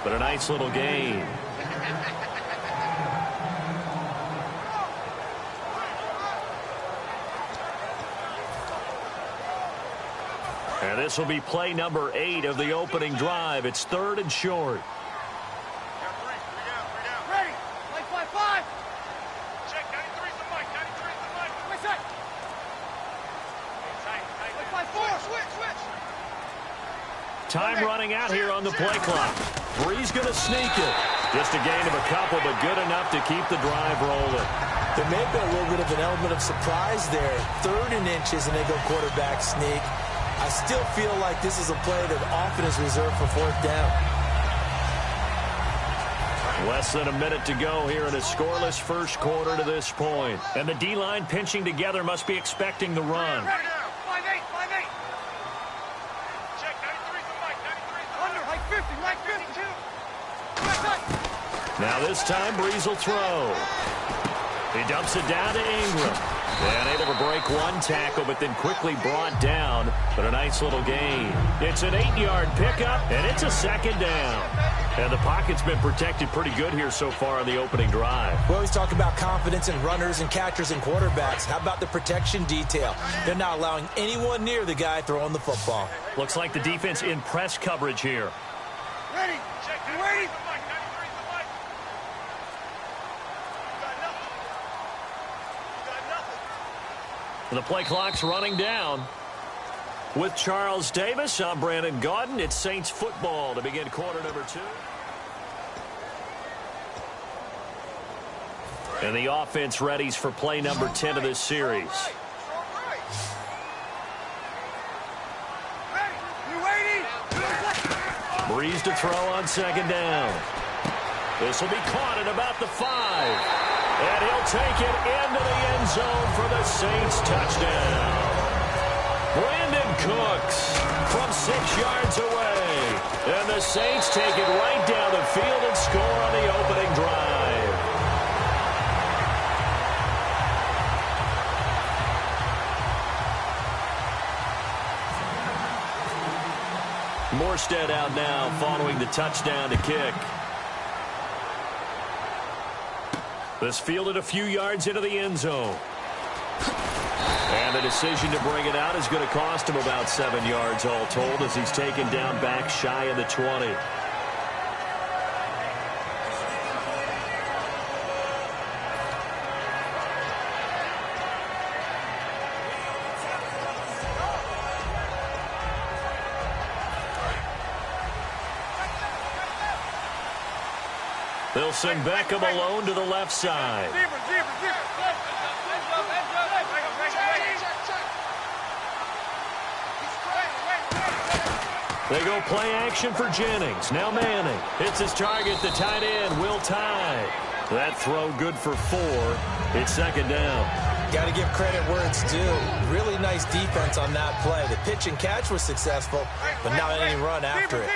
But a nice little gain. And this will be play number 8 of the opening drive. It's 3rd and short. Ready. Play 5-5. Check. 93's the mic. 93's the mic. Wait a sec. Play 5-4. Switch. Time running out here on the play clock. Bree's going to sneak it. Just a gain of a couple, but good enough to keep the drive rolling. There may have been a little bit of an element of surprise there. 3rd and inches, and they go quarterback sneak. I still feel like this is a play that often is reserved for 4th down. Less than a minute to go here in a scoreless first quarter to this point. And the D-line pinching together must be expecting the run. Ready. 5-8. Check. 93's the mic. 93's the mic. Under. Like 50. Like 52. Now this time, Brees will throw. He dumps it down to Ingram. And able to break one tackle, but then quickly brought down. But a nice little gain. It's an 8-yard pickup, and it's a 2nd down. And the pocket's been protected pretty good here so far on the opening drive. We always talk about confidence in runners and catchers and quarterbacks. How about the protection detail? They're not allowing anyone near the guy throwing the football. Looks like the defense in press coverage here. Ready. Check. You ready? The play clock's running down. With Charles Davis, I'm Brandon Gaudin. It's Saints football to begin quarter number 2. And the offense readies for play number 10 of this series. Brees to throw on 2nd down. This will be caught at about the 5. And he'll take it into the end zone for the Saints touchdown. Brandon Cooks from 6 yards away. And the Saints take it right down the field and score on the opening drive. Morstead out now following the touchdown to kick. This fielded a few yards into the end zone. And the decision to bring it out is going to cost him about 7 yards all told as he's taken down back shy of the 20. They'll send Beckham alone to the left side. They go play action for Jennings. Now Manning hits his target, the tight end, Will Tye. That throw good for 4. It's 2nd down. Got to give credit where it's due. Really nice defense on that play. The pitch and catch was successful, but not any run after it.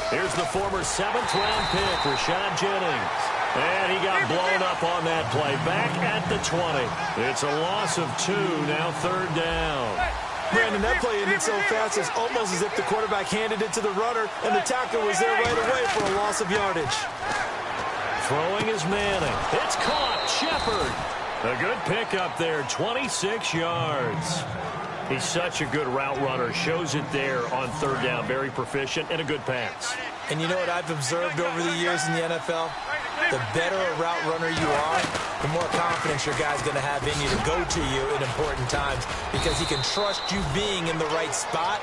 Here's the former 7th-round pick, Rashad Jennings. And he got blown up on that play. Back at the 20. It's a loss of 2, now 3rd down. Brandon, that play ended so fast, it's almost as if the quarterback handed it to the runner, and the tackle was there right away for a loss of yardage. Throwing is Manning. It's caught. Shepard. A good pickup there, 26 yards. He's such a good route runner. Shows it there on 3rd down. Very proficient and a good pass. And you know what I've observed over the years in the NFL? The better a route runner you are, the more confidence your guy's going to have in you to go to you in important times because he can trust you being in the right spot,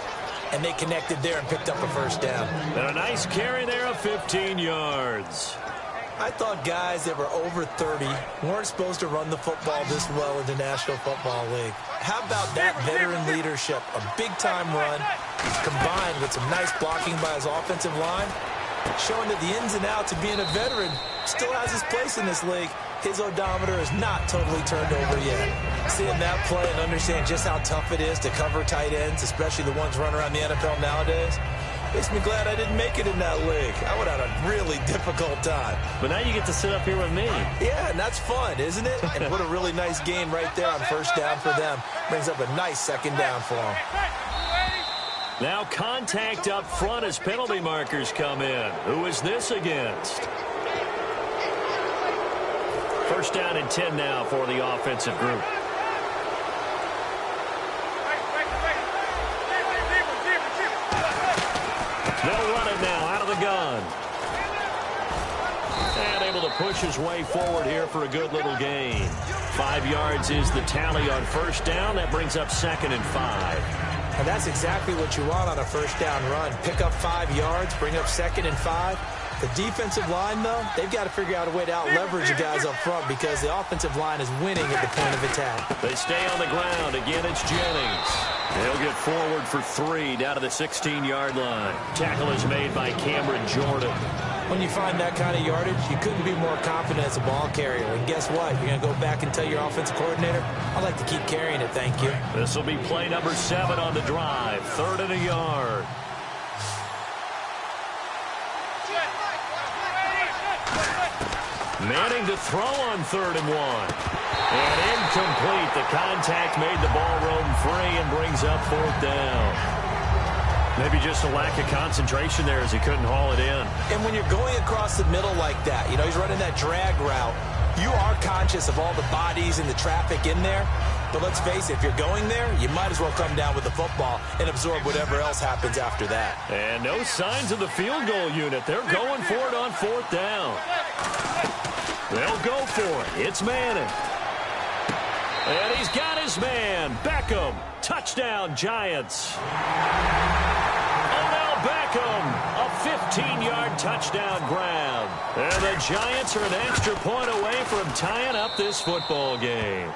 and they connected there and picked up a 1st down. And a nice carry there of 15 yards. I thought guys that were over 30 weren't supposed to run the football this well in the National Football League. How about that veteran leadership? A big-time run combined with some nice blocking by his offensive line, showing that the ins and outs of being a veteran still has his place in this league. His odometer is not totally turned over yet. Seeing that play and understand just how tough it is to cover tight ends, especially the ones running around the NFL nowadays, makes me glad I didn't make it in that league. I would have had a really difficult time. But now you get to sit up here with me. Yeah, and that's fun, isn't it? And put a really nice gain right there on 1st down for them. Brings up a nice 2nd down for them. Now contact up front as penalty markers come in. Who is this against? First down and 10 now for the offensive group. They'll run it now out of the gun. And able to push his way forward here for a good little gain. 5 yards is the tally on first down. That brings up 2nd and 5. And that's exactly what you want on a first down run. Pick up 5 yards, bring up 2nd and 5. The defensive line, though, they've got to figure out a way to out-leverage the guys up front because the offensive line is winning at the point of attack. They stay on the ground. Again, it's Jennings. He'll get forward for 3 down to the 16-yard line. Tackle is made by Cameron Jordan. When you find that kind of yardage, you couldn't be more confident as a ball carrier. And guess what? You're going to go back and tell your offensive coordinator, I'd like to keep carrying it, thank you. This will be play number 7 on the drive. 3rd and a yard. Manning to throw on 3rd and 1. And incomplete. The contact made the ball roam free and brings up 4th down. Maybe just a lack of concentration there as he couldn't haul it in. And when you're going across the middle like that, you know, he's running that drag route, you are conscious of all the bodies and the traffic in there. But let's face it, if you're going there, you might as well come down with the football and absorb whatever else happens after that. And no signs of the field goal unit. They're going for it on 4th down. They'll go for it. It's Manning. And he's got his man. Beckham. Touchdown, Giants. Beckham, a 15-yard touchdown grab. And the Giants are an extra point away from tying up this football game.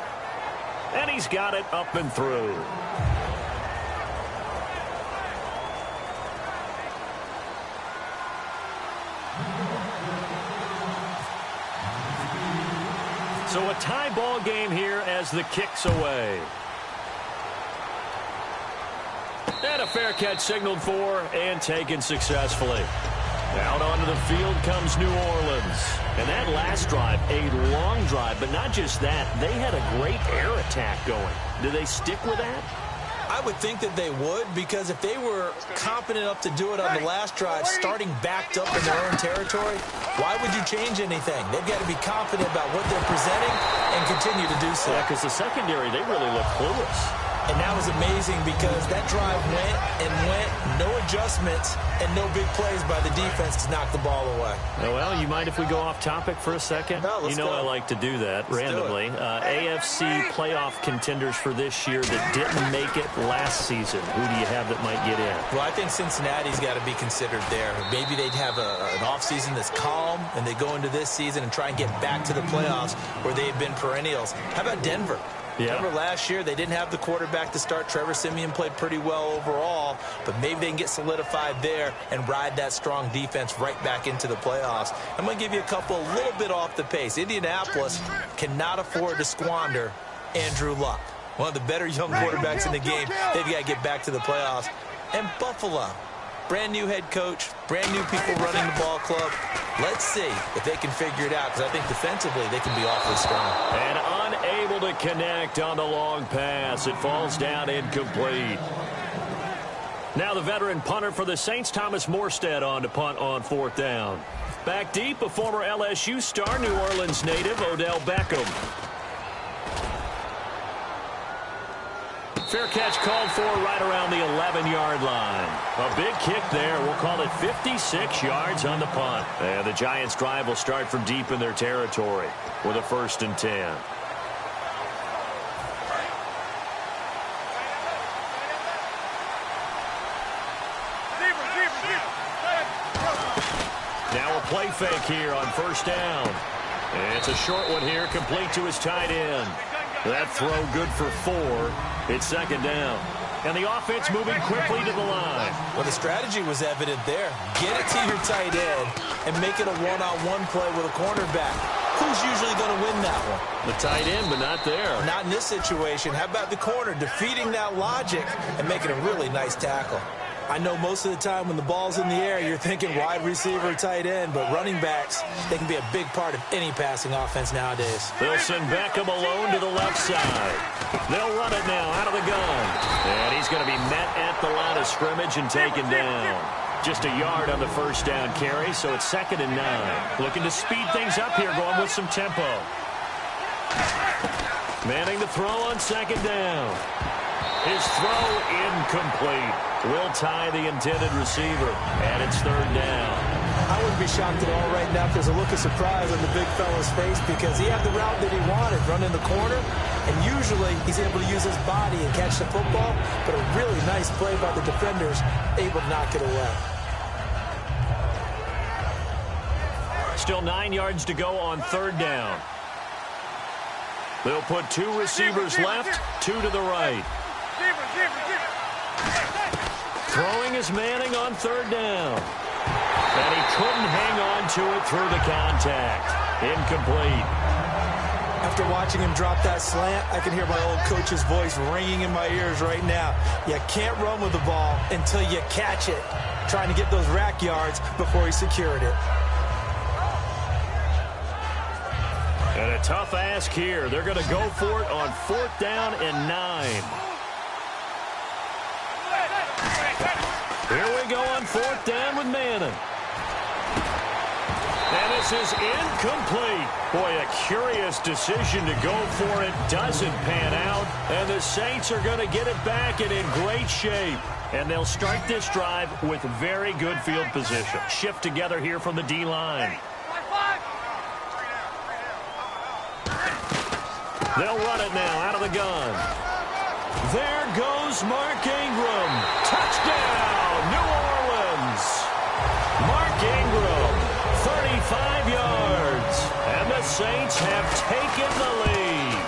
And he's got it up and through. So a tie ball game here as the kick's away. And a fair catch signaled for and taken successfully. Out onto the field comes New Orleans. And that last drive, a long drive, but not just that. They had a great air attack going. Do they stick with that? I would think that they would, because if they were competent enough to do it on the last drive, starting backed up in their own territory, why would you change anything? They've got to be confident about what they're presenting and continue to do so. Yeah, because the secondary, they really look clueless. And that was amazing because that drive went and went, no adjustments, and no big plays by the defense to knock the ball away. Well, you mind if we go off topic for a second? No, let's go. I like to do that randomly. AFC playoff contenders for this year that didn't make it last season. Who do you have that might get in? Well, I think Cincinnati's got to be considered there. Maybe they'd have an offseason that's calm, and they go into this season and try and get back to the playoffs where they've been perennials. How about Denver? Yeah. Remember last year, they didn't have the quarterback to start. Trevor Siemian played pretty well overall, but maybe they can get solidified there and ride that strong defense right back into the playoffs. I'm going to give you a couple a little bit off the pace. Indianapolis cannot afford to squander Andrew Luck, one of the better young quarterbacks in the game. They've got to get back to the playoffs. And Buffalo, brand new head coach, brand new people running the ball club. Let's see if they can figure it out, because I think defensively they can be awfully strong. And unable to connect on the long pass. It falls down incomplete. Now the veteran punter for the Saints, Thomas Morstead, on to punt on 4th down. Back deep, a former LSU star, New Orleans native, Odell Beckham. Fair catch called for right around the 11-yard line. A big kick there. We'll call it 56 yards on the punt. And the Giants' drive will start from deep in their territory with a 1st and 10. Now a play fake here on 1st down. And it's a short one here, complete to his tight end. That throw good for 4. It's 2nd down. And the offense moving quickly to the line. Well, the strategy was evident there. Get it to your tight end and make it a one-on-one play with a cornerback. Who's usually going to win that one? The tight end, but not there. Not in this situation. How about the corner defeating that logic and making a really nice tackle? I know most of the time when the ball's in the air, you're thinking wide receiver, tight end, but running backs, they can be a big part of any passing offense nowadays. They'll send Beckham alone to the left side. They'll run it now out of the gun. And he's going to be met at the line of scrimmage and taken down. Just a yard on the first down carry, so it's 2nd and 9. Looking to speed things up here, going with some tempo. Manning the throw on 2nd down. His throw incomplete. Will tie the intended receiver, and it's 3rd down. I wouldn't be shocked at all right now if there's a look of surprise on the big fella's face because he had the route that he wanted, run in the corner, and usually he's able to use his body and catch the football, but a really nice play by the defenders, able to knock it away. Still 9 yards to go on 3rd down. They'll put 2 receivers left, 2 to the right. Throwing is Manning on 3rd down. And he couldn't hang on to it through the contact. Incomplete. After watching him drop that slant, I can hear my old coach's voice ringing in my ears right now. You can't run with the ball until you catch it. Trying to get those rack yards before he secured it. And a tough ask here. They're going to go for it on 4th down and 9. Here we go on 4th down with Manning. And this is incomplete. Boy, a curious decision to go for it. Doesn't pan out. And the Saints are going to get it back and in great shape. And they'll start this drive with very good field position. Shift together here from the D-line. They'll run it now out of the gun. There goes Mark Ingram. Touchdown, New Orleans. Mark Ingram, 35 yards. And the Saints have taken the lead.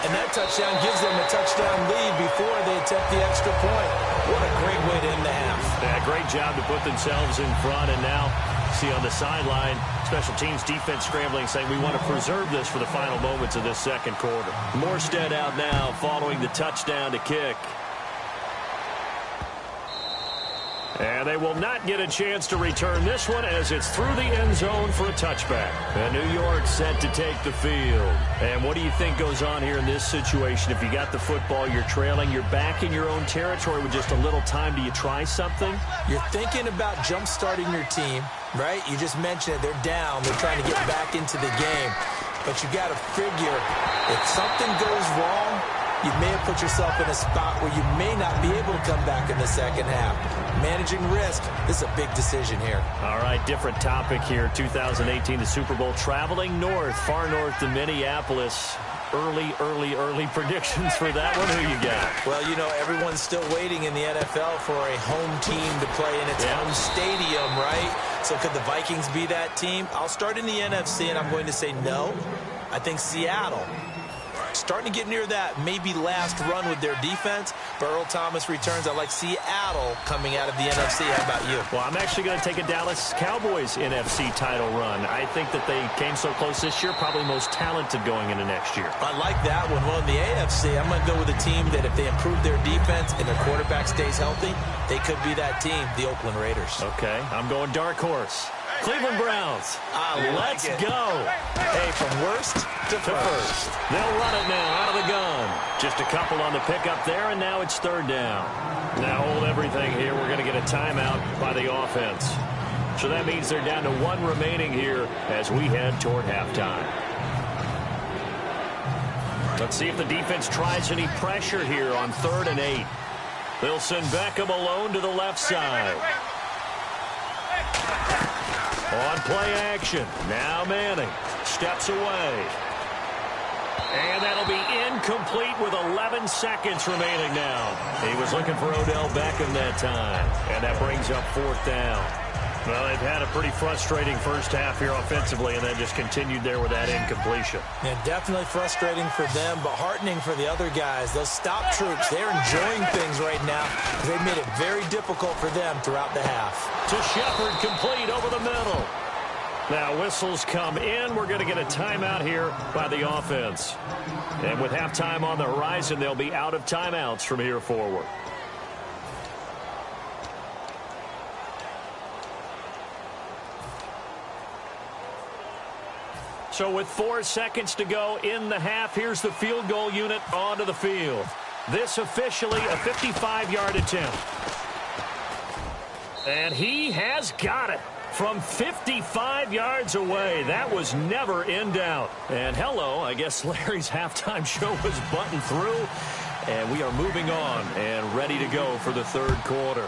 And that touchdown gives them a touchdown lead before they attempt the extra point. What a great way to end the half. Yeah, great job to put themselves in front. And now, see on the sideline, special teams defense scrambling, saying we want to preserve this for the final moments of this 2nd quarter. Morstead out now following the touchdown to kick. And they will not get a chance to return this one as it's through the end zone for a touchback. And New York set to take the field. And what do you think goes on here in this situation? If you got the football, you're trailing, you're back in your own territory with just a little time. Do you try something? You're thinking about jump-starting your team, right? You just mentioned it. They're down. They're trying to get back into the game. But you got to figure if something goes wrong, you may have put yourself in a spot where you may not be able to come back in the 2nd half. Managing risk, this is a big decision here. All right, different topic here. 2018, the Super Bowl, traveling north, far north to Minneapolis. Early predictions for that one. Who you got? Well, you know, everyone's still waiting in the NFL for a home team to play in its home stadium, right? So could the Vikings be that team? I'll start in the NFC, and I'm going to say no. I think Seattle. Starting to get near that maybe last run with their defense. But Earl Thomas returns. I like Seattle coming out of the NFC. How about you? Well, I'm actually going to take a Dallas Cowboys NFC title run. I think that they came so close this year, probably most talented going into next year. I like that one. Well, in the AFC, I'm going to go with a team that if they improve their defense and their quarterback stays healthy, they could be that team, the Oakland Raiders. Okay, I'm going dark horse. Cleveland Browns. Let's go. Hey, from worst to first. They'll run it now out of the gun. Just a couple on the pickup there, and now it's 3rd down. Now hold everything here. We're going to get a timeout by the offense. So that means they're down to 1 remaining here as we head toward halftime. Let's see if the defense tries any pressure here on 3rd and 8. They'll send Beckham alone to the left side. On play action, now Manning steps away. And that'll be incomplete with 11 seconds remaining now. He was looking for Odell Beckham that time. And that brings up 4th down. Well, they've had a pretty frustrating first half here offensively, and then just continued there with that incompletion. Yeah, definitely frustrating for them, but heartening for the other guys. Those stop troops, they're enjoying things right now because they've made it very difficult for them throughout the half. To Shepard, complete over the middle. Now whistles come in. We're going to get a timeout here by the offense. And with halftime on the horizon, they'll be out of timeouts from here forward. So with 4 seconds to go in the half, here's the field goal unit onto the field. This officially a 55-yard attempt. And he has got it from 55 yards away. That was never in doubt. And hello, I guess Larry's halftime show was buttoned through. And we are moving on and ready to go for the third quarter.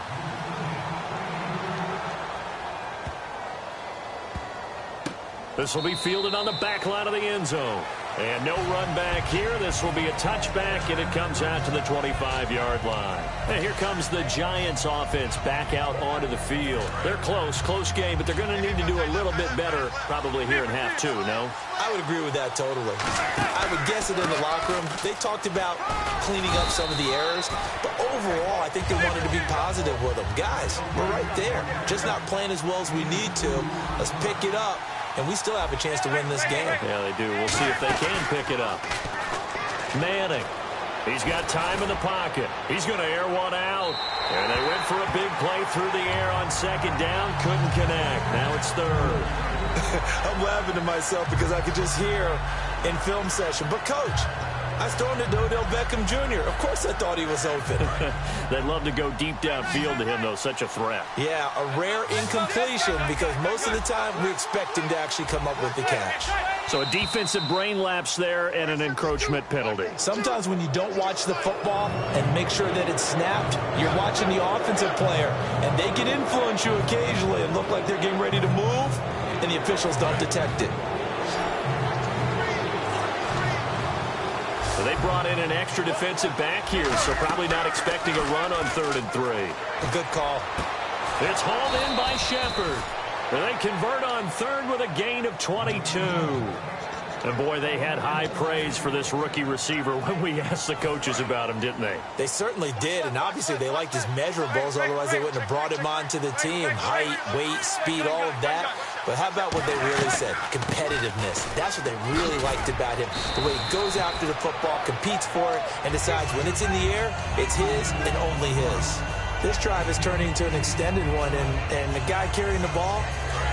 This will be fielded on the back line of the end zone. And no run back here. This will be a touchback, and it comes out to the 25-yard line. And here comes the Giants offense back out onto the field. They're close game, but they're going to need to do a little bit better probably here in half two, no? I would agree with that totally. I would guess it in the locker room. They talked about cleaning up some of the errors, but overall, I think they wanted to be positive with them. Guys, we're right there. Just not playing as well as we need to. Let's pick it up. And we still have a chance to win this game. Yeah, they do. We'll see if they can pick it up. Manning. He's got time in the pocket. He's going to air one out. And they went for a big play through the air on second down. Couldn't connect. Now it's third. I'm laughing to myself because I could just hear in film session. But, Coach, I was throwing to Odell Beckham Jr. Of course I thought he was open. They'd love to go deep downfield to him, though. Such a threat. Yeah, a rare incompletion because most of the time we expect him to actually come up with the catch. So a defensive brain lapse there and an encroachment penalty. Sometimes when you don't watch the football and make sure that it's snapped, you're watching the offensive player, and they can influence you occasionally and look like they're getting ready to move, and the officials don't detect it. So they brought in an extra defensive back here, so probably not expecting a run on 3rd and 3. A good call. It's hauled in by Shepard. And they convert on 3rd with a gain of 22. And, boy, they had high praise for this rookie receiver when we asked the coaches about him, didn't they? They certainly did, and obviously they liked his measurables, otherwise they wouldn't have brought him onto the team. Height, weight, speed, all of that. But how about what they really said? Competitiveness. That's what they really liked about him. The way he goes after the football, competes for it, and decides when it's in the air, it's his and only his. This drive is turning into an extended one, and the guy carrying the ball,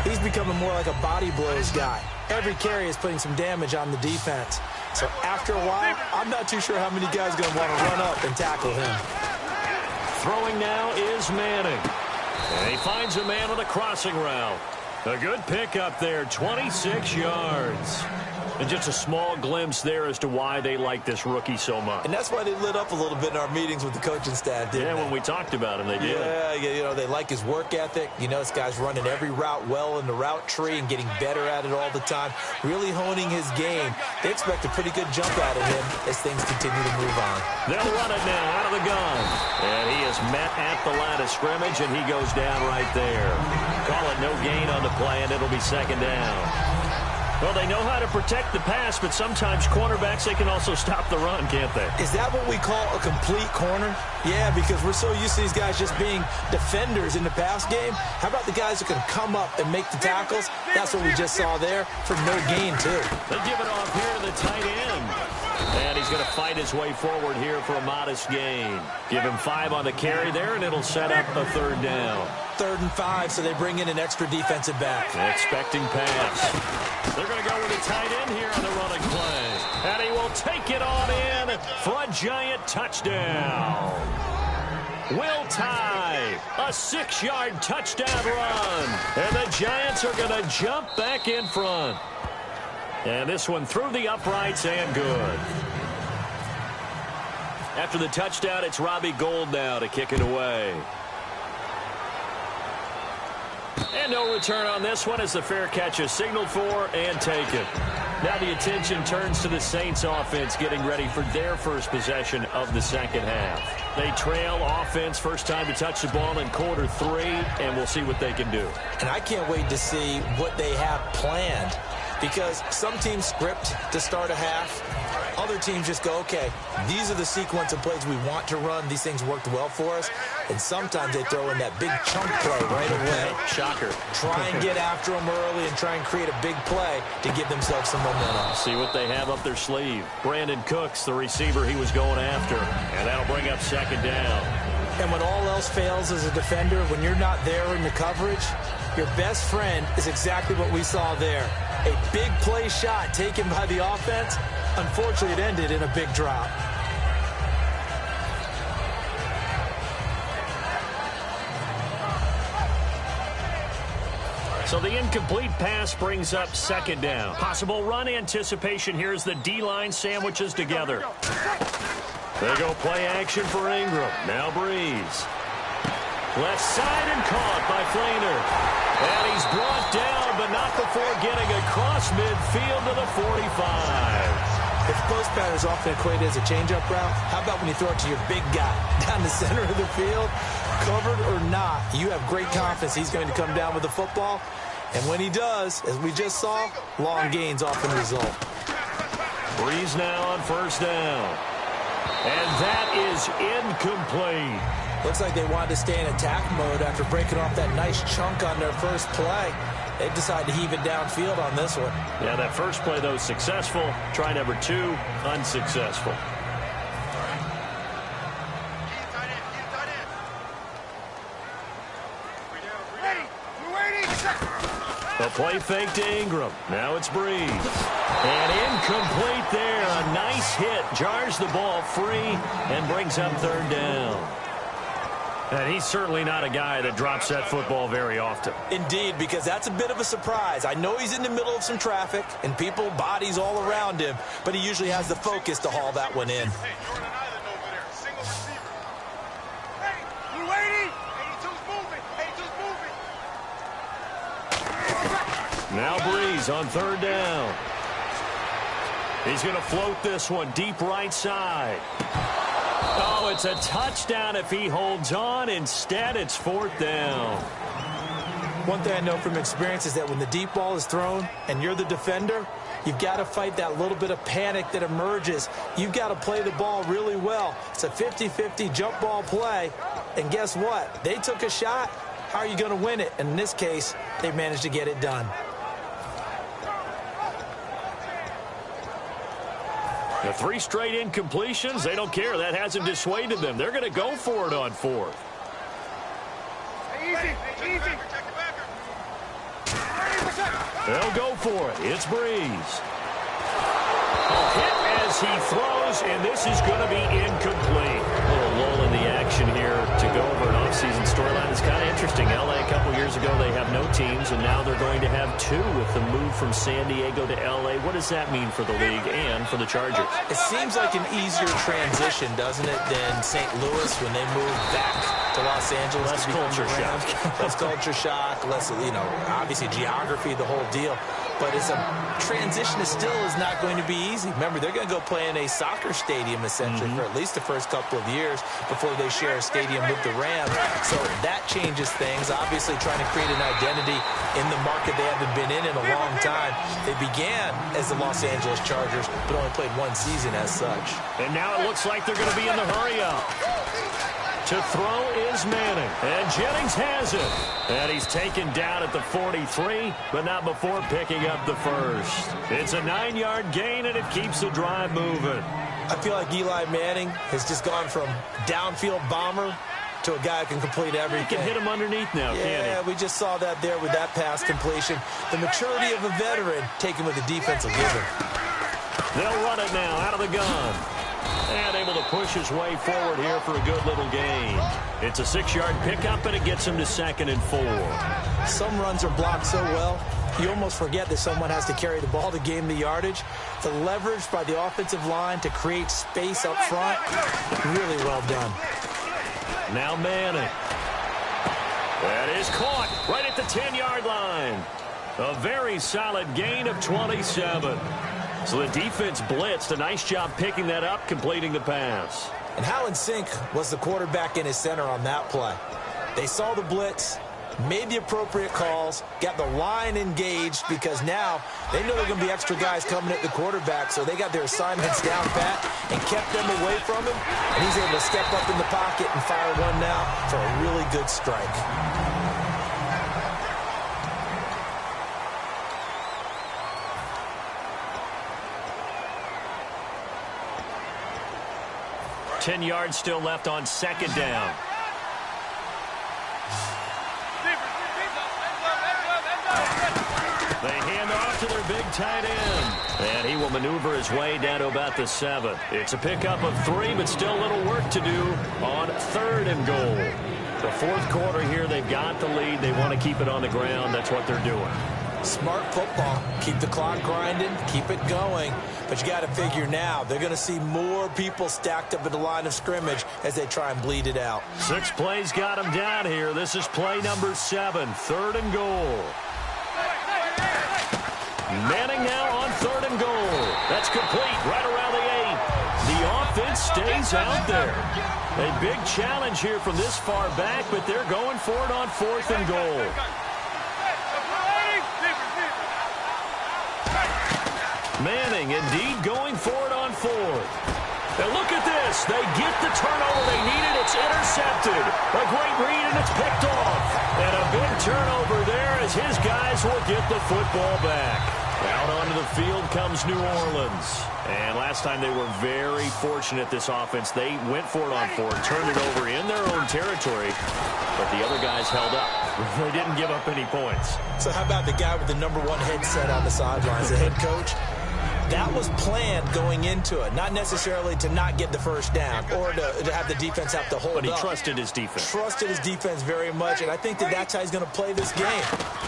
he's becoming more like a body blows guy. Every carry is putting some damage on the defense. So after a while, I'm not too sure how many guys are going to want to run up and tackle him. Throwing now is Manning. And he finds a man on a crossing route. A good pickup there, 26 yards. And just a small glimpse there as to why they like this rookie so much. And that's why they lit up a little bit in our meetings with the coaching staff, didn't they? Yeah, when we talked about him, they did. Yeah, you know, they like his work ethic. You know, this guy's running every route well in the route tree and getting better at it all the time, really honing his game. They expect a pretty good jump out of him as things continue to move on. They'll run it now out of the gun. And he is met at the line of scrimmage, and he goes down right there. Call it no gain on the play, and it'll be second down. Well, they know how to protect the pass, but sometimes cornerbacks, they can also stop the run, can't they? Is that what we call a complete corner? Yeah, because we're so used to these guys just being defenders in the pass game. How about the guys who can come up and make the tackles? That's what we just saw there for no gain, too. They give it off here to the tight end. And he's going to fight his way forward here for a modest gain. Give him 5 on the carry there, and it'll set up a 3rd down. 3rd and 5, so they bring in an extra defensive back. Expecting pass. They're going to go with a tight end here on the running play. And he will take it on in for a giant touchdown. Will tie a 6-yard touchdown run. And the Giants are going to jump back in front. And this one through the uprights and good. After the touchdown, it's Robbie Gould now to kick it away. And no return on this one as the fair catch is signaled for and taken. Now the attention turns to the Saints offense getting ready for their first possession of the second half. They trail offense first time to touch the ball in quarter 3, and we'll see what they can do. And I can't wait to see what they have planned, because some teams script to start a half. Other teams just go, okay, these are the sequence of plays we want to run. These things worked well for us. And sometimes they throw in that big chunk play right away. Shocker. Try and get after them early and try and create a big play to give themselves some momentum. See what they have up their sleeve. Brandon Cooks, the receiver he was going after. And that'll bring up second down. And when all else fails as a defender, when you're not there in the coverage, your best friend is exactly what we saw there. A big play shot taken by the offense. Unfortunately, it ended in a big drop. So the incomplete pass brings up second down. Possible run anticipation here as the D-line sandwiches together. They go play action for Ingram. Now Breeze. Left side and caught by Flainer. And he's brought down, but not before getting across midfield to the 45. If post pattern is often equated as a change-up route, how about when you throw it to your big guy down the center of the field? Covered or not, you have great confidence he's going to come down with the football. And when he does, as we just saw, long gains often result. Breeze now on first down. And that is incomplete. Looks like they wanted to stay in attack mode after breaking off that nice chunk on their first play. They decided to heave it downfield on this one. Yeah, that first play, though, successful. Try number 2, unsuccessful. The play fake to Ingram. Now it's Breeze. And incomplete there. A nice hit. Jars the ball free and brings up third down. And he's certainly not a guy that drops that football very often. Indeed, because that's a bit of a surprise. I know he's in the middle of some traffic and people, bodies all around him, but he usually has the focus to haul that one in. Hey, you're on an island over there. Single receiver. Hey, Blue 80. 82's moving. 82's moving. Now Breeze on third down. He's going to float this one deep right side. Oh, it's a touchdown if he holds on. Instead, it's fourth down. One thing I know from experience is that when the deep ball is thrown and you're the defender, you've got to fight that little bit of panic that emerges. You've got to play the ball really well. It's a 50-50 jump ball play. And guess what? They took a shot. How are you going to win it? And in this case, they managed to get it done. The 3 straight incompletions, they don't care. That hasn't dissuaded them. They're going to go for it on fourth. Easy, easy. They'll go for it. It's Breeze. A hit as he throws, and this is going to be incomplete. A little lull in the action here to go over an offseason storyline. It's kind of interesting. L.A. a couple years ago, they have no teams, and now they're going to have 2 with the move from San Diego to L.A. What does that mean for the league and for the Chargers? It seems like an easier transition, doesn't it, than St. Louis when they moved back to Los Angeles. Less culture shock. Less culture shock, less, obviously geography, the whole deal. But it's a transition that still is not going to be easy. Remember, they're going to go play in a soccer stadium, essentially, for at least the first couple of years before they share a stadium with the Rams. So that changes things. Obviously, trying to create an identity in the market they haven't been in a long time. They began as the Los Angeles Chargers, but only played 1 season as such. And now it looks like they're going to be in the hurry-up. To throw is Manning. And Jennings has it. And he's taken down at the 43, but not before picking up the first. It's a 9-yard gain, and it keeps the drive moving. I feel like Eli Manning has just gone from downfield bomber to a guy who can complete everything. He can hit him underneath now, can't he? Yeah, we just saw that there with that pass completion. The maturity of a veteran taken with the defense will give him. They'll run it now out of the gun. And able to push his way forward here for a good little gain. It's a 6-yard pickup, and it gets him to 2nd and 4. Some runs are blocked so well, you almost forget that someone has to carry the ball to gain the yardage. The leverage by the offensive line to create space up front, really well done. Now Manning. That is caught right at the 10-yard line. A very solid gain of 27. So the defense blitzed. A nice job picking that up, completing the pass. And how in sync was the quarterback and his center on that play? They saw the blitz, made the appropriate calls, got the line engaged because now they know there are going to be extra guys coming at the quarterback, so they got their assignments down pat and kept them away from him, and he's able to step up in the pocket and fire one now for a really good strike. Ten yards still left on 2nd down. They hand off to their big tight end. And he will maneuver his way down to about the 7. It's a pickup of 3, but still a little work to do on 3rd and goal. The 4th quarter here, they've got the lead. They want to keep it on the ground. That's what they're doing. Smart football. Keep the clock grinding. Keep it going. But you got to figure now, they're going to see more people stacked up at the line of scrimmage as they try and bleed it out. 6 plays got them down here. This is play number 7, 3rd and goal. Manning now on 3rd and goal. That's complete right around the 8. The offense stays out there. A big challenge here from this far back, but they're going for it on 4th and goal. Manning indeed going for it on 4th. And look at this. They get the turnover they needed. It's intercepted. A great read, and it's picked off. And a big turnover there as his guys will get the football back. Out onto the field comes New Orleans. And last time they were very fortunate, this offense. They went for it on 4, turned it over in their own territory. But the other guys held up. They didn't give up any points. So how about the guy with the number 1 headset on the sidelines, the head coach? That was planned going into it, not necessarily to not get the first down or to have the defense have to hold up. But he trusted his defense. Trusted his defense very much, and I think that's how he's going to play this game.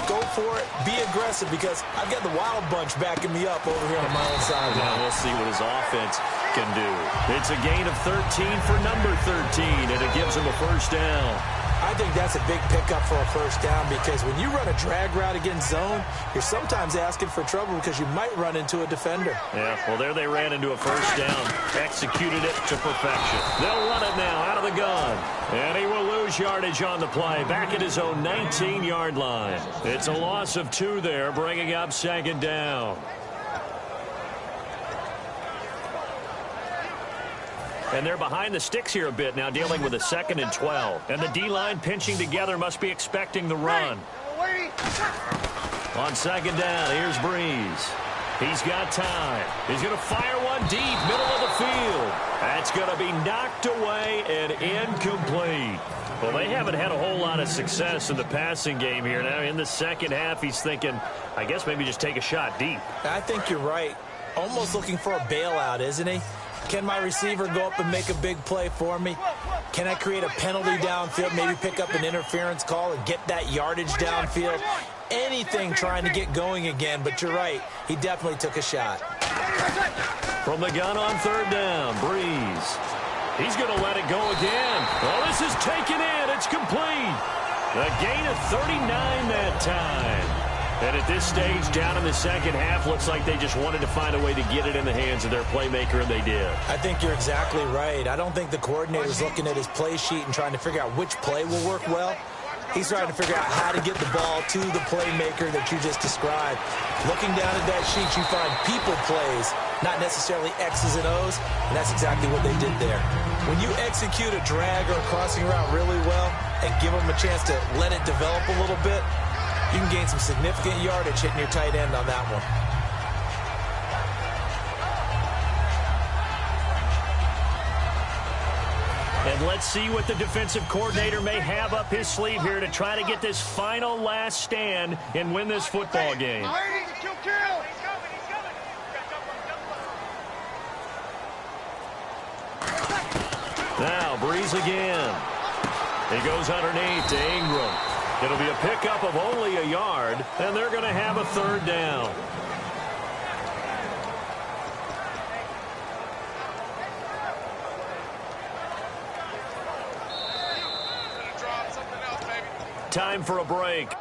Go for it, be aggressive, because I've got the wild bunch backing me up over here on my own sideline. Now we'll see what his offense can do. It's a gain of 13 for number 13, and it gives him a first down. I think that's a big pickup for a first down, because when you run a drag route against zone, you're sometimes asking for trouble because you might run into a defender. Yeah, well, there they ran into a first down. Executed it to perfection. They'll run it now out of the gun. And he will lose yardage on the play. Back at his own 19-yard line. It's a loss of 2 there, bringing up 2nd down. And they're behind the sticks here a bit now, dealing with a 2nd and 12. And the D-line pinching together, must be expecting the run. On 2nd down, here's Breeze. He's got time. He's going to fire one deep, middle of the field. That's going to be knocked away and incomplete. Well, they haven't had a whole lot of success in the passing game here. Now, in the second half, he's thinking, I guess maybe just take a shot deep. I think you're right. Almost looking for a bailout, isn't he? Can my receiver go up and make a big play for me? Can I create a penalty downfield, maybe pick up an interference call and get that yardage downfield? Anything trying to get going again, but you're right. He definitely took a shot. From the gun on 3rd down, Breeze. He's going to let it go again. Oh, this is taken in. It's complete. A gain of 39 that time. And at this stage, down in the second half, looks like they just wanted to find a way to get it in the hands of their playmaker, and they did. I think you're exactly right. I don't think the coordinator's looking at his play sheet and trying to figure out which play will work well. He's trying to figure out how to get the ball to the playmaker that you just described. Looking down at that sheet, you find people plays, not necessarily X's and O's, and that's exactly what they did there. When you execute a drag or a crossing route really well and give them a chance to let it develop a little bit, you can gain some significant yardage hitting your tight end on that one. And let's see what the defensive coordinator may have up his sleeve here to try to get this final last stand and win this football game. Now, Breeze again. He goes underneath to Ingram. It'll be a pickup of only a yard, and they're going to have a 3rd down. Time for a break.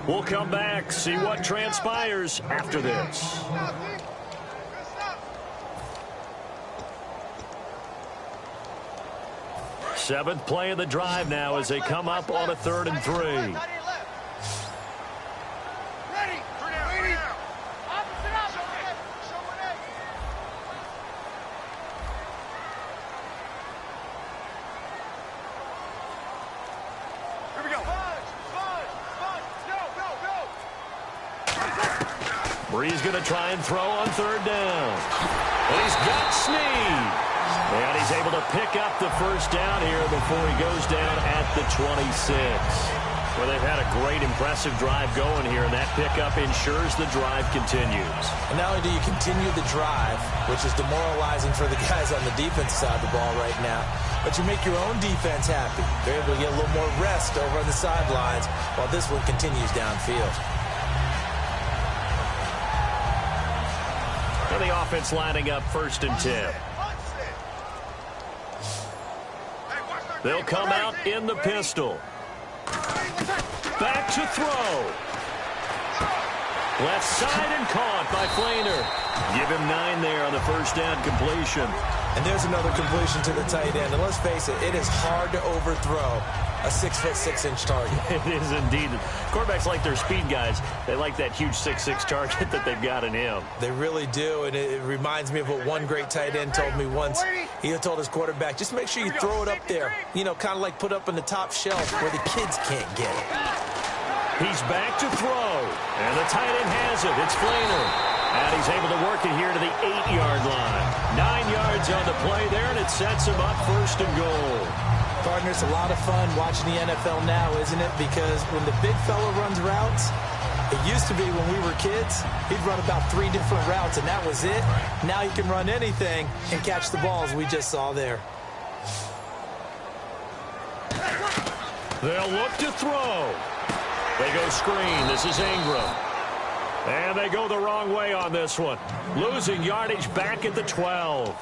We'll come back, see what transpires after this. Seventh play of the drive now as they come up on a 3rd and 3. Bree's going to try and throw on third down. And he's got Snead. And he's able to pick up the first down here before he goes down at the 26. Well, they've had a great, impressive drive going here, and that pickup ensures the drive continues. And not only do you continue the drive, which is demoralizing for the guys on the defense side of the ball right now, but you make your own defense happy. They're able to get a little more rest over on the sidelines while this one continues downfield. And the offense lining up 1st and 10. They'll come out in the pistol. Back to throw. Left side and caught by Flainer. Give him 9 there on the first down completion. And there's another completion to the tight end. And let's face it, it is hard to overthrow a 6'6" target. It is indeed. Quarterbacks like their speed guys. They like that huge 6'6" target that they've got in him. They really do, and it reminds me of what one great tight end told me once. He told his quarterback, just make sure you throw it up there. You know, kind of like put up on the top shelf where the kids can't get it. He's back to throw, and the tight end has it. It's Flainer. And he's able to work it here to the 8-yard line. 9 yards on the play there, and it sets him up 1st and goal. Partner, it's a lot of fun watching the NFL now, isn't it? Because when the big fella runs routes, it used to be when we were kids, he'd run about 3 different routes, and that was it. Now he can run anything and catch the balls we just saw there. They'll look to throw. They go screen. This is Ingram. And they go the wrong way on this one. Losing yardage back at the 12.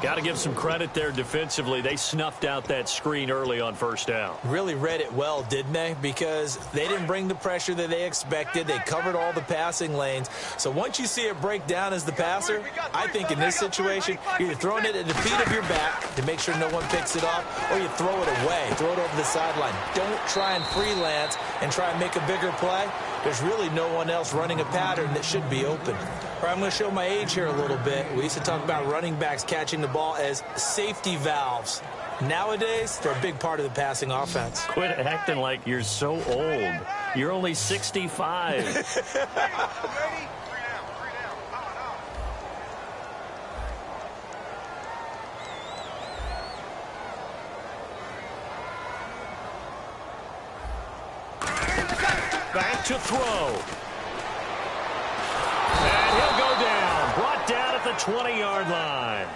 Got to give some credit there defensively. They snuffed out that screen early on 1st down. Really read it well, didn't they? Because they didn't bring the pressure that they expected. They covered all the passing lanes. So once you see it break down as the passer, I think in this situation, you're either throwing it at the feet of your back to make sure no one picks it off, or you throw it away, throw it over the sideline. Don't try and freelance and try and make a bigger play. There's really no one else running a pattern that should be open. All right, I'm going to show my age here a little bit. We used to talk about running backs catching the ball as safety valves. Nowadays, they're a big part of the passing offense. Quit acting like you're so old. You're only 65. Back to throw. And he'll go down. Brought down at the 20-yard line.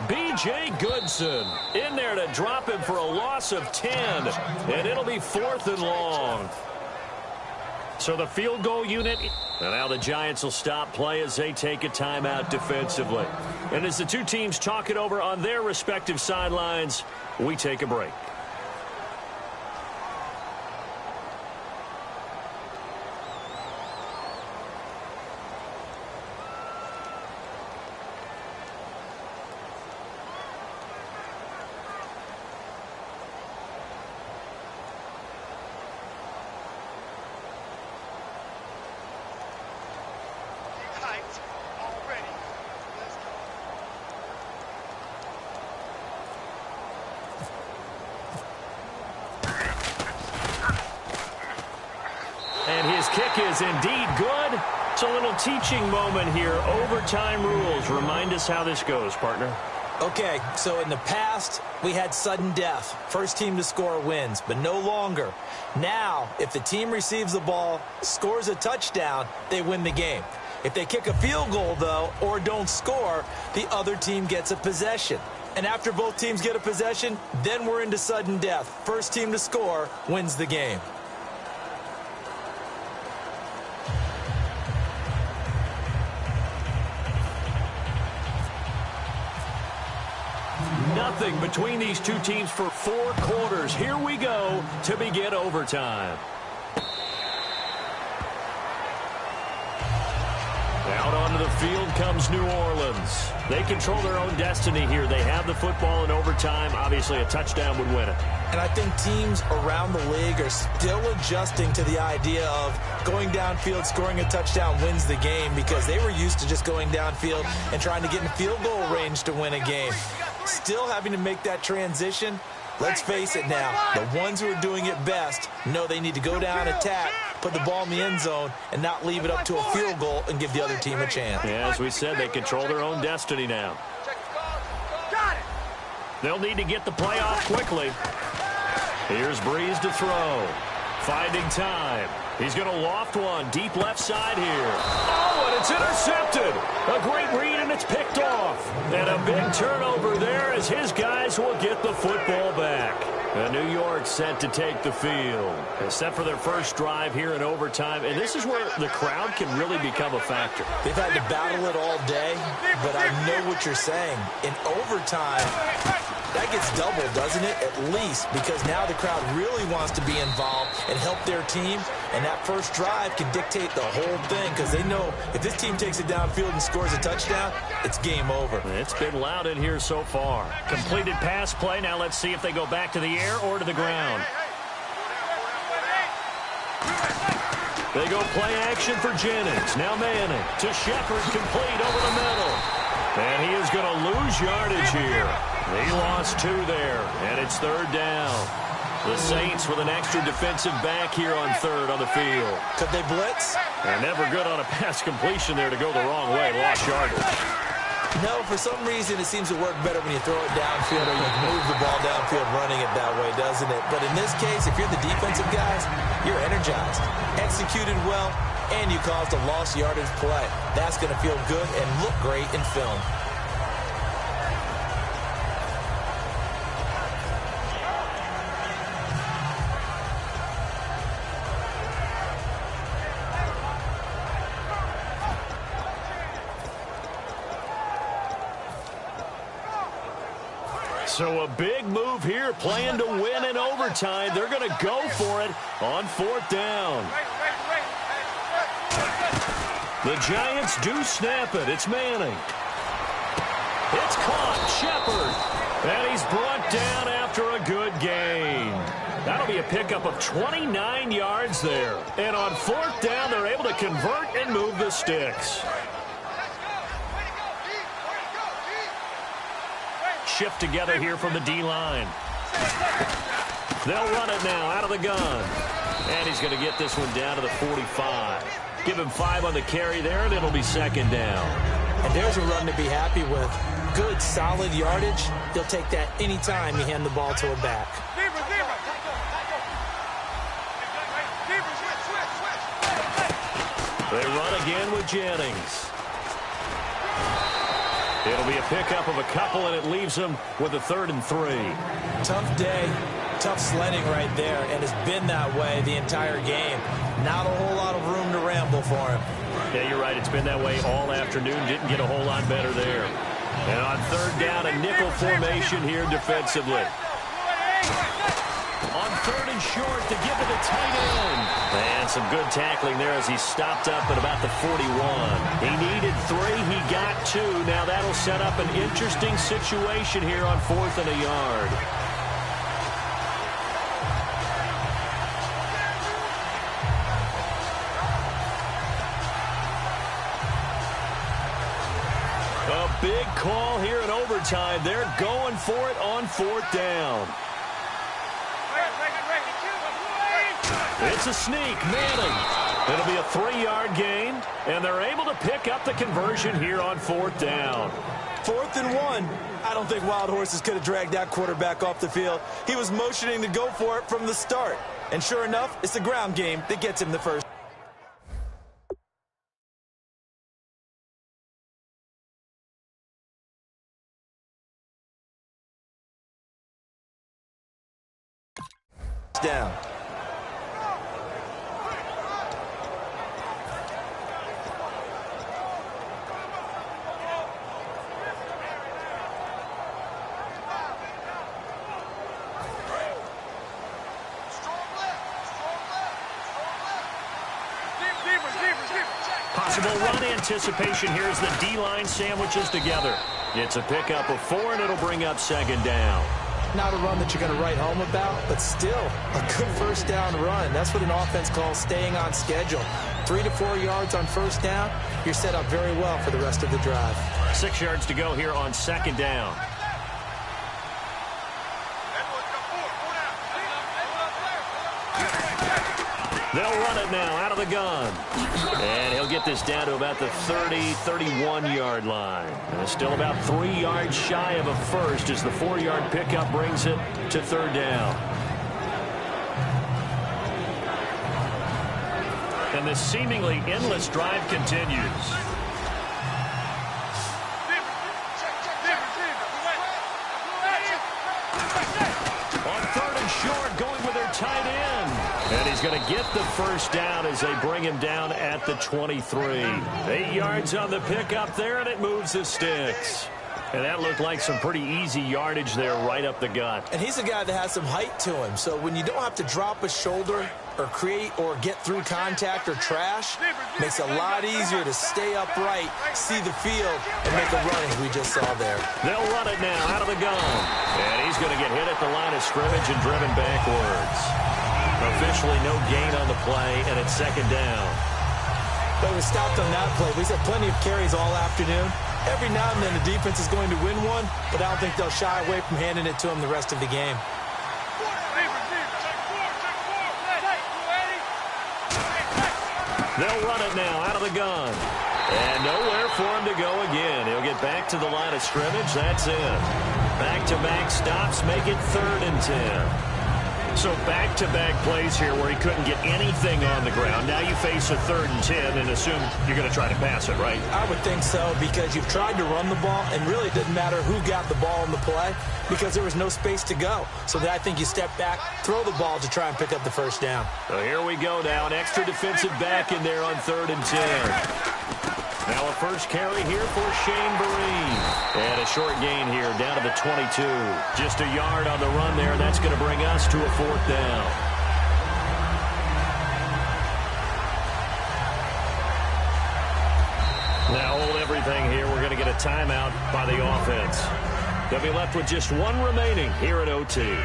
B.J. Goodson in there to drop him for a loss of 10. And it'll be 4th and long. So the field goal unit. And now the Giants will stop play as they take a timeout defensively. And as the two teams talk it over on their respective sidelines, we take a break. Kick is indeed good. It's a little teaching moment here. Overtime rules. Remind us how this goes, partner. Okay, so in the past, we had sudden death. First team to score wins, but no longer. Now, if the team receives the ball, scores a touchdown, they win the game. If they kick a field goal, though, or don't score, the other team gets a possession. And after both teams get a possession, then we're into sudden death. First team to score wins the game. Nothing between these two teams for 4 quarters. Here we go to begin overtime. Out onto the field comes New Orleans. They control their own destiny here. They have the football in overtime. Obviously, a touchdown would win it. And I think teams around the league are still adjusting to the idea of going downfield, scoring a touchdown wins the game, because they were used to just going downfield and trying to get in field goal range to win a game. Still having to make that transition, Let's face it now, the ones who are doing it best know they need to go down, attack, put the ball in the end zone, and not leave it up to a field goal and give the other team a chance. Yeah, as we said, they control their own destiny now. They'll need to get the play off quickly. Here's Breeze to throw. Finding time. He's going to loft one deep left side here. Oh, and it's intercepted. A great read, and it's picked off. And a big turnover there as his guys will get the football back. New York set to take the field. Set for their first drive here in overtime. And this is where the crowd can really become a factor. They've had to battle it all day, but I know what you're saying. In overtime, that gets doubled, doesn't it? At least, because now the crowd really wants to be involved and help their team. And that first drive can dictate the whole thing because they know if this team takes it downfield and scores a touchdown, it's game over. It's been loud in here so far. Completed pass play. Now let's see if they go back to the air or to the ground. They go play action for Jennings. Now Manning to Shepard, complete over the middle. And he is going to lose yardage here. He lost 2 there, and it's 3rd down. The Saints with an extra defensive back here on 3rd on the field. Could they blitz? They're never good on a pass completion there to go the wrong way. Lost yardage. No, for some reason it seems to work better when you throw it downfield or you move the ball downfield running it that way, doesn't it? But in this case, if you're the defensive guys, you're energized, executed well, and you caused a lost yardage play. That's going to feel good and look great in film. So a big move here, playing to win in overtime. They're going to go for it on 4th down. The Giants do snap it. It's Manning. It's caught. Shepard. And he's brought down after a good gain. That'll be a pickup of 29 yards there. And on 4th down, they're able to convert and move the sticks. Shift together here from the D-line. They'll run it now out of the gun. And he's going to get this one down to the 45. Give him 5 on the carry there, and it'll be 2nd down. And there's a run to be happy with. Good, solid yardage. He'll take that anytime you hand the ball to a back. They run again with Jennings. It'll be a pickup of a couple, and it leaves them with a 3rd and 3. Tough day, tough sledding right there, and it's been that way the entire game. Not a whole lot of room to ramble for him. Yeah, you're right. It's been that way all afternoon. Didn't get a whole lot better there. And on 3rd down, a nickel formation here defensively. On 3rd and short to give it a tight end. And some good tackling there as he stopped up at about the 41. He needed 3. He got 2. Now that'll set up an interesting situation here on 4th and a yard. A big call here in overtime. They're going for it on 4th down. It's a sneak. Manning. It'll be a 3-yard gain, and they're able to pick up the conversion here on 4th down. 4th and 1. I don't think Wild Horses could have dragged that quarterback off the field. He was motioning to go for it from the start. And sure enough, it's the ground game that gets him the first. Down. Possible run anticipation here as the D-line sandwiches together. It's a pickup of 4, and it'll bring up 2nd down. Not a run that you're going to write home about, but still a good 1st down run. That's what an offense calls staying on schedule. 3 to 4 yards on 1st down, you're set up very well for the rest of the drive. 6 yards to go here on 2nd down. They'll run it now out of the gun. And he'll get this down to about the 30, 31-yard line. And it's still about 3 yards shy of a first as the 4-yard pickup brings it to third down. And this seemingly endless drive continues. On third and short, going with their tight end. And he's going to get the first down as they bring him down at the 23. 8 yards on the pickup there, and it moves the sticks. And that looked like some pretty easy yardage there right up the gut. And he's a guy that has some height to him. So when you don't have to drop a shoulder or create or get through contact or trash, makes it a lot easier to stay upright, see the field, and make a run as we just saw there. They'll run it now out of the gun. And he's going to get hit at the line of scrimmage and driven backwards. Officially no gain on the play, and it's second down. But we stopped on that play. We've had plenty of carries all afternoon. Every now and then the defense is going to win one, but I don't think they'll shy away from handing it to him the rest of the game. They'll run it now out of the gun. And nowhere for him to go again. He'll get back to the line of scrimmage. That's it. Back-to-back stops make it 3rd and 10. So back-to-back plays here where he couldn't get anything on the ground. Now you face a 3rd and 10 and assume you're going to try to pass it, right? I would think so, because you've tried to run the ball, and really it didn't matter who got the ball in the play because there was no space to go. So I think you step back, throw the ball to try and pick up the first down. So here we go now. An extra defensive back in there on 3rd and 10. Now a first carry here for Shane Vereen. And a short gain here down to the 22. Just a yard on the run there. That's going to bring us to a 4th down. Now hold everything here. We're going to get a timeout by the offense. They'll be left with just one remaining here at OT.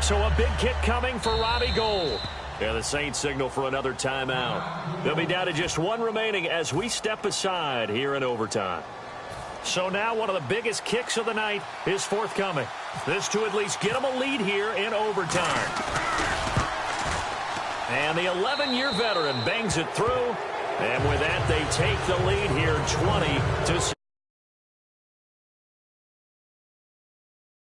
So a big kick coming for Robbie Gould. Yeah, the Saints signal for another timeout. They'll be down to just one remaining as we step aside here in overtime. So now one of the biggest kicks of the night is forthcoming. This to at least get them a lead here in overtime. And the 11-year veteran bangs it through. And with that, they take the lead here 20-6.